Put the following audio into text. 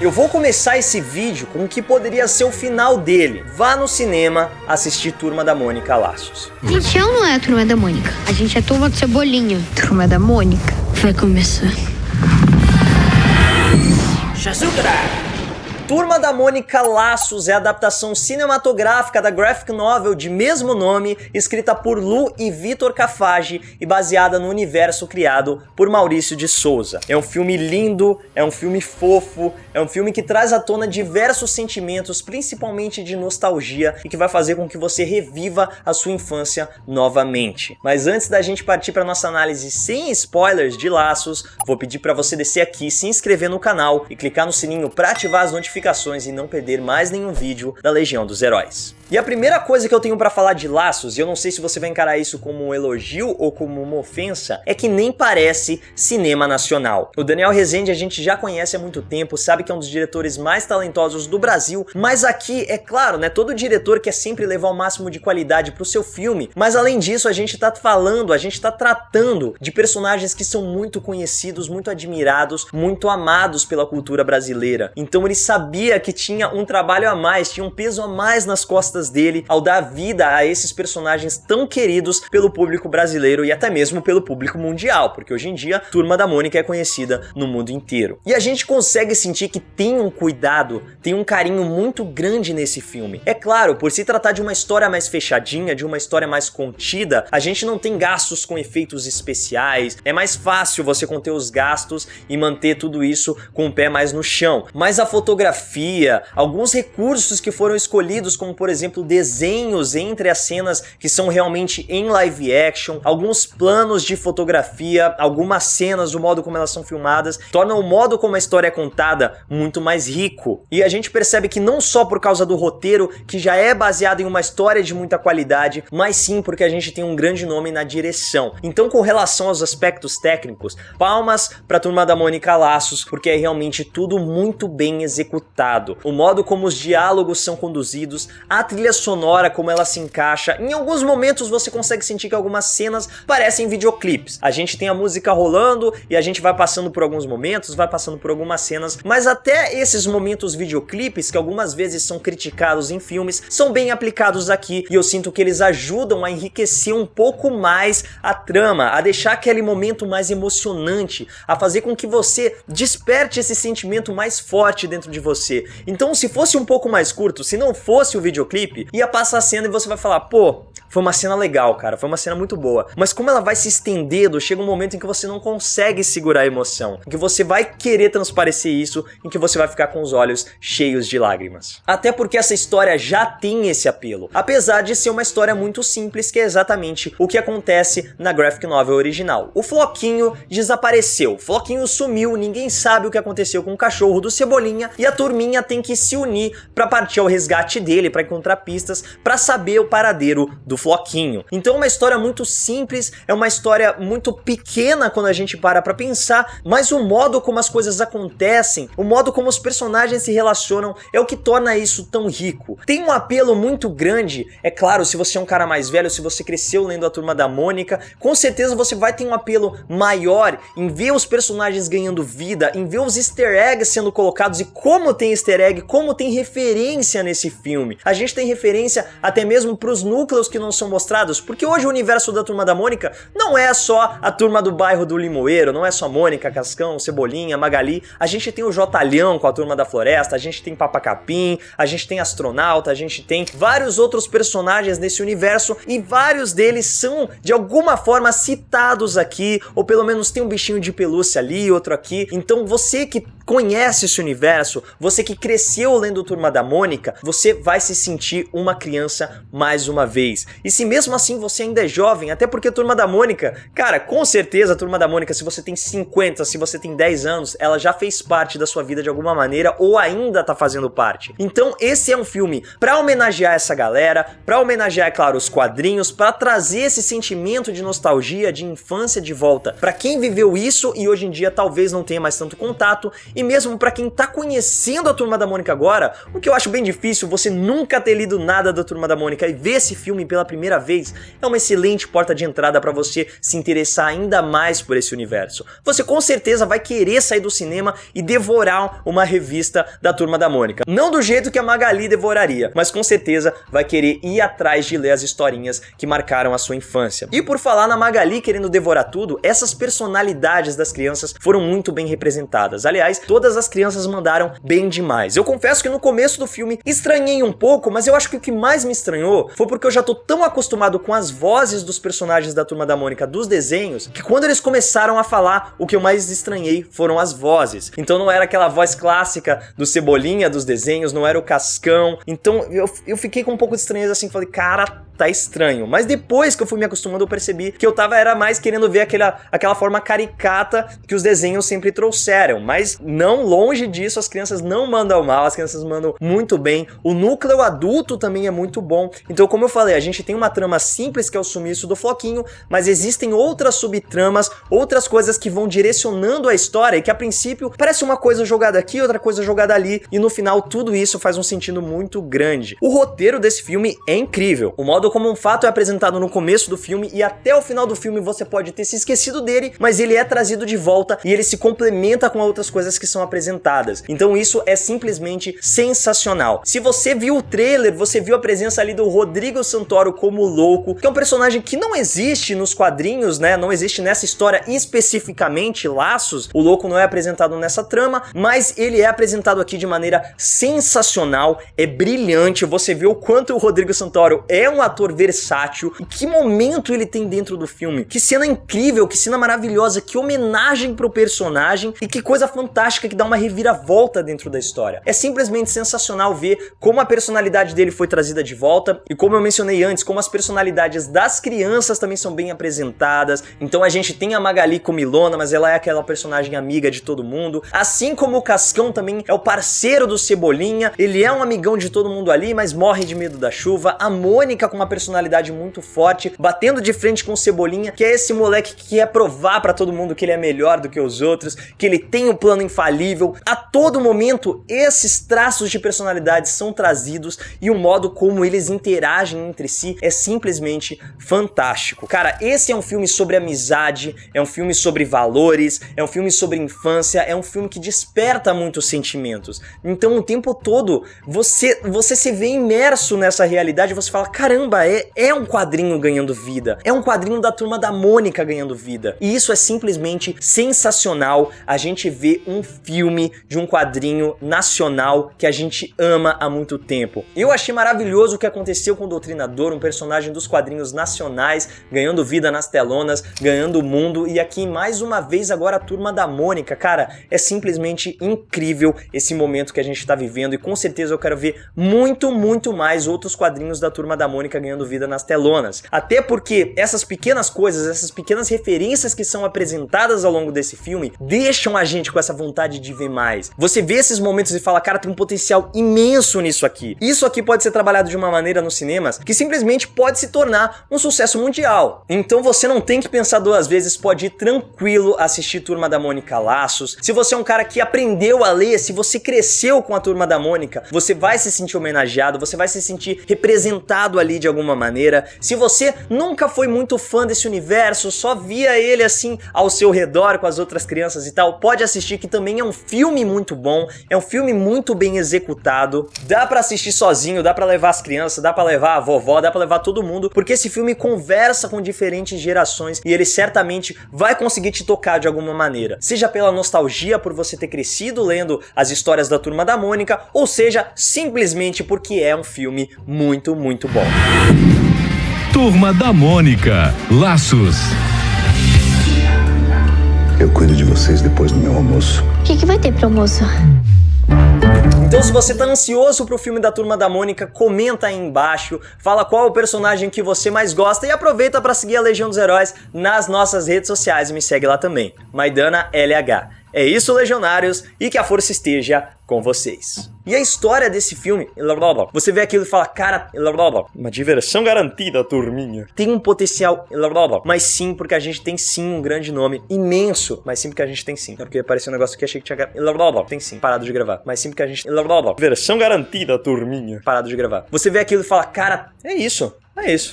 Eu vou começar esse vídeo com o que poderia ser o final dele. Vá no cinema assistir Turma da Mônica Laços. A gente é ou não é a Turma da Mônica? A gente é Turma do Cebolinha. Turma da Mônica. Vai começar. Turma da Mônica Laços é a adaptação cinematográfica da graphic novel de mesmo nome, escrita por Lu e Vitor Cafage e baseada no universo criado por Maurício de Souza. É um filme lindo, é um filme fofo, é um filme que traz à tona diversos sentimentos, principalmente de nostalgia, e que vai fazer com que você reviva a sua infância novamente. Mas antes da gente partir para nossa análise sem spoilers de Laços, vou pedir para você descer aqui, se inscrever no canal e clicar no sininho para ativar as notificações e não perder mais nenhum vídeo da Legião dos Heróis. E a primeira coisa que eu tenho pra falar de Laços, e eu não sei se você vai encarar isso como um elogio ou como uma ofensa, é que nem parece cinema nacional. O Daniel Rezende a gente já conhece há muito tempo, sabe que é um dos diretores mais talentosos do Brasil, mas aqui, é claro, né, todo diretor quer sempre levar o máximo de qualidade pro seu filme, mas além disso a gente tá tratando de personagens que são muito conhecidos, muito admirados, muito amados pela cultura brasileira. Então ele sabia que tinha um trabalho a mais, tinha um peso a mais nas costas dele ao dar vida a esses personagens tão queridos pelo público brasileiro e até mesmo pelo público mundial, porque hoje em dia Turma da Mônica é conhecida no mundo inteiro. E a gente consegue sentir que tem um cuidado, tem um carinho muito grande nesse filme. É claro, por se tratar de uma história mais fechadinha, de uma história mais contida, a gente não tem gastos com efeitos especiais, é mais fácil você conter os gastos e manter tudo isso com o pé mais no chão. Mas a fotografia, alguns recursos que foram escolhidos, como por exemplo desenhos entre as cenas que são realmente em live action, alguns planos de fotografia, algumas cenas, o modo como elas são filmadas, tornam o modo como a história é contada muito mais rico. E a gente percebe que não só por causa do roteiro, que já é baseado em uma história de muita qualidade, mas sim porque a gente tem um grande nome na direção. Então, com relação aos aspectos técnicos, palmas pra Turma da Mônica Laços, porque é realmente tudo muito bem executado. O modo como os diálogos são conduzidos, a trilha sonora, como ela se encaixa. Em alguns momentos você consegue sentir que algumas cenas parecem videoclipes. A gente tem a música rolando e a gente vai passando por alguns momentos, vai passando por algumas cenas, mas até esses momentos videoclipes, que algumas vezes são criticados em filmes, são bem aplicados aqui e eu sinto que eles ajudam a enriquecer um pouco mais a trama, a deixar aquele momento mais emocionante, a fazer com que você desperte esse sentimento mais forte dentro de você. Então, se fosse um pouco mais curto, se não fosse o videoclipe, ia passar a cena e você vai falar, pô, foi uma cena legal, cara, foi uma cena muito boa. Mas como ela vai se estendendo, chega um momento em que você não consegue segurar a emoção, em que você vai querer transparecer isso, em que você vai ficar com os olhos cheios de lágrimas. Até porque essa história já tem esse apelo, apesar de ser uma história muito simples, que é exatamente o que acontece na graphic novel original. O Floquinho desapareceu, o Floquinho sumiu, ninguém sabe o que aconteceu com o cachorro do Cebolinha e a turminha tem que se unir para partir ao resgate dele, para encontrar pistas, para saber o paradeiro do Floquinho. Então é uma história muito simples, é uma história muito pequena quando a gente para pra pensar, mas o modo como as coisas acontecem, o modo como os personagens se relacionam é o que torna isso tão rico. Tem um apelo muito grande, é claro, se você é um cara mais velho, se você cresceu lendo a Turma da Mônica, com certeza você vai ter um apelo maior em ver os personagens ganhando vida, em ver os easter eggs sendo colocados e como tem easter egg, como tem referência nesse filme. A gente tem referência até mesmo pros núcleos que não são mostrados, porque hoje o universo da Turma da Mônica não é só a turma do bairro do Limoeiro, não é só Mônica, Cascão, Cebolinha, Magali, a gente tem o Jotalhão com a Turma da Floresta, a gente tem Papa Capim, a gente tem Astronauta, a gente tem vários outros personagens nesse universo e vários deles são de alguma forma citados aqui, ou pelo menos tem um bichinho de pelúcia ali, outro aqui. Então você que conhece esse universo, você que cresceu lendo Turma da Mônica, você vai se sentir uma criança mais uma vez. E se mesmo assim você ainda é jovem, até porque Turma da Mônica, cara, com certeza a Turma da Mônica, se você tem 50, se você tem 10 anos, ela já fez parte da sua vida de alguma maneira ou ainda tá fazendo parte. Então esse é um filme pra homenagear essa galera, pra homenagear, é claro, os quadrinhos, pra trazer esse sentimento de nostalgia, de infância de volta pra quem viveu isso e hoje em dia talvez não tenha mais tanto contato E mesmo pra quem tá conhecendo a Turma da Mônica agora, o que eu acho bem difícil, você nunca ter lido nada da Turma da Mônica e ver esse filme pela primeira vez, é uma excelente porta de entrada pra você se interessar ainda mais por esse universo. Você com certeza vai querer sair do cinema e devorar uma revista da Turma da Mônica. Não do jeito que a Magali devoraria, mas com certeza vai querer ir atrás de ler as historinhas que marcaram a sua infância. E por falar na Magali querendo devorar tudo, essas personalidades das crianças foram muito bem representadas. Aliás, todas as crianças mandaram bem demais. Eu confesso que no começo do filme estranhei um pouco, mas eu acho que o que mais me estranhou foi porque eu já tô tão acostumado com as vozes dos personagens da Turma da Mônica dos desenhos, que quando eles começaram a falar, o que eu mais estranhei foram as vozes. Então não era aquela voz clássica do Cebolinha dos desenhos, não era o Cascão. Então eu fiquei com um pouco de estranheza assim, falei, cara, tá estranho. Mas depois que eu fui me acostumando, eu percebi que eu era mais querendo ver aquela forma caricata que os desenhos sempre trouxeram. Mas não longe disso, as crianças não mandam mal, as crianças mandam muito bem. O núcleo adulto também é muito bom. Então, como eu falei, a gente tem uma trama simples que é o sumiço do Floquinho, mas existem outras subtramas, outras coisas que vão direcionando a história e que a princípio parece uma coisa jogada aqui, outra coisa jogada ali, e no final tudo isso faz um sentido muito grande. O roteiro desse filme é incrível. O modo como um fato é apresentado no começo do filme e até o final do filme você pode ter se esquecido dele, mas ele é trazido de volta e ele se complementa com outras coisas que são apresentadas. Então isso é simplesmente sensacional. Se você viu o trailer, você viu a presença ali do Rodrigo Santoro como Louco, que é um personagem que não existe nos quadrinhos, né? Não existe nessa história especificamente, Laços. O Louco não é apresentado nessa trama, mas ele é apresentado aqui de maneira sensacional, é brilhante. Você vê o quanto o Rodrigo Santoro é um ator versátil e que momento ele tem dentro do filme. Que cena incrível, que cena maravilhosa, que homenagem pro personagem e que coisa fantástica que dá uma reviravolta dentro da história. É simplesmente sensacional ver como a personalidade dele foi trazida de volta e como eu mencionei antes, como as personalidades das crianças também são bem apresentadas. Então a gente tem a Magali como Ilona, mas ela é aquela personagem amiga de todo mundo. Assim como o Cascão também é o parceiro do Cebolinha, ele é um amigão de todo mundo ali, mas morre de medo da chuva. A Mônica com uma personalidade muito forte, batendo de frente com o Cebolinha, que é esse moleque que quer provar pra todo mundo que ele é melhor do que os outros, que ele tem um plano infalível. A todo momento, esses traços de personalidade são trazidos e o modo como eles interagem entre si é simplesmente fantástico. Cara, esse é um filme sobre amizade, é um filme sobre valores, é um filme sobre infância, é um filme que desperta muitos sentimentos. Então o tempo todo você se vê imerso nessa realidade, você fala, caramba, é um quadrinho ganhando vida, é um quadrinho da Turma da Mônica ganhando vida. E isso é simplesmente sensacional, a gente vê um filme de um quadrinho nacional que a gente ama há muito tempo. Eu achei maravilhoso o que aconteceu com o Doutrinador, um personagem dos quadrinhos nacionais, ganhando vida nas telonas, ganhando o mundo, e aqui mais uma vez agora a Turma da Mônica. Cara, é simplesmente incrível esse momento que a gente tá vivendo e com certeza eu quero ver muito, muito mais outros quadrinhos da Turma da Mônica ganhando vida nas telonas. Até porque essas pequenas coisas, essas pequenas referências que são apresentadas ao longo desse filme deixam a gente com essa vontade de ver mais. Você vê esses momentos e fala, cara, tem um potencial imenso nisso aqui. Isso aqui pode ser trabalhado de uma maneira nos cinemas que simplesmente pode se tornar um sucesso mundial. Então você não tem que pensar duas vezes, pode ir tranquilo assistir Turma da Mônica Laços. Se você é um cara que aprendeu a ler, se você cresceu com a Turma da Mônica, você vai se sentir homenageado, você vai se sentir representado ali de alguma maneira. Se você nunca foi muito fã desse universo, só via ele assim ao seu redor com as outras crianças e tal, pode assistir, que também é um filme muito bom, é um filme muito bem executado, dá pra assistir sozinho, dá pra levar as crianças, dá pra levar a vovó, dá pra levar todo mundo, porque esse filme conversa com diferentes gerações e ele certamente vai conseguir te tocar de alguma maneira, seja pela nostalgia por você ter crescido lendo as histórias da Turma da Mônica, ou seja, simplesmente porque é um filme muito, muito bom. Turma da Mônica, Laços. Eu cuido de vocês depois do meu almoço. O que vai ter pro almoço? Então se você tá ansioso pro filme da Turma da Mônica, comenta aí embaixo, fala qual é o personagem que você mais gosta e aproveita pra seguir a Legião dos Heróis nas nossas redes sociais e me segue lá também, Maidana LH. É isso, legionários, e que a força esteja com vocês. E a história desse filme, você vê aquilo e fala, cara, uma diversão garantida, turminha. Tem um potencial, mas sim, porque a gente tem sim um grande nome, imenso, mas sim porque a gente tem sim. É porque apareceu um negócio aqui, achei que tinha... Tem sim, parado de gravar. Mas sim porque a gente... Diversão garantida, turminha. Parado de gravar. Você vê aquilo e fala, cara, é isso. É isso.